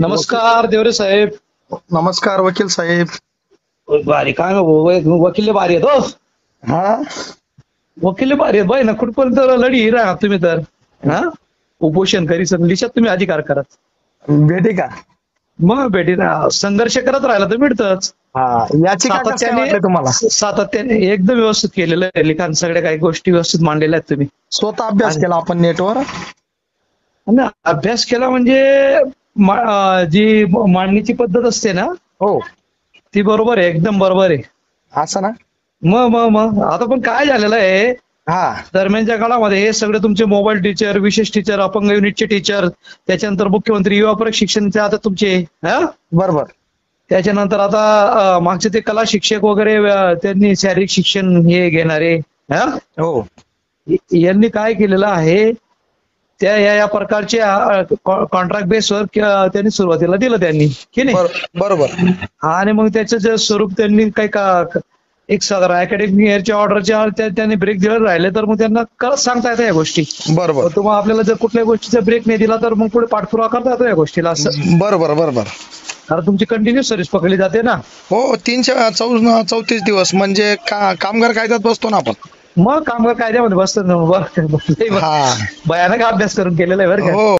नमस्कार देवरे साहेब. नमस्कार वकील साहेब. भारी काय वकील भारी आहेत हो. हा वकील भारी आहेत बाई ना. कुठपर्यंत लढी राहा तुम्ही तर. हा उपोषण करी लिशात तुम्ही अधिकार करत भेटे का? मग भेटी ना. संघर्ष करत राहिला तर मिळतच. हा याची काय तुम्हाला सातत्याने एकदम व्यवस्थित केलेलं आहे लिखाण. सगळ्या काही गोष्टी व्यवस्थित मांडलेल्या आहेत तुम्ही. स्वतः अभ्यास केला आपण नेटवर? आणि अभ्यास केला म्हणजे जी मांडणीची पद्धत असते ना हो ती बरोबर आहे. एकदम बरोबर आहे. असं ना? मग आता पण काय झालेलं आहे हा दरम्यानच्या काळामध्ये हे सगळे तुमचे मोबाईल टीचर, विशेष टीचर, अपंग युनिटचे टीचर, त्याच्यानंतर मुख्यमंत्री युवा प्रशिक्षणचे आता तुमचे बरोबर. त्याच्यानंतर आता मागचे ते कला शिक्षक वगैरे त्यांनी शारीरिक शिक्षण हे घेणारे हो यांनी काय केलेलं आहे त्या या प्रकारचे कॉन्ट्रॅक्ट बेसवर त्यांनी सुरुवातीला दिलं त्यांनी की नाही. बरोबर. आणि मग त्याचं जे स्वरूप त्यांनी काही एक साधारण अकॅडमिक इयरच्या ऑर्डरच्या त्यांनी ब्रेक दिला राहिले तर मग त्यांना सांगता येतं या गोष्टी. बरोबर. तुम्हाला आपल्याला जर कुठल्याही गोष्टीचा ब्रेक नाही दिला तर मग पुढे पाठपुरावा करता येतो या गोष्टीला. असं बरोबर बरोबर. कारण तुमची कंटिन्यू सर्व्हिस पकडली जाते ना. हो 334 दिवस म्हणजे कामगार कायद्यात बसतो ना आपण. मग कामगार कायद्यामध्ये बसतो ना. भयानक अभ्यास करून केलेला आहे बरं का. हो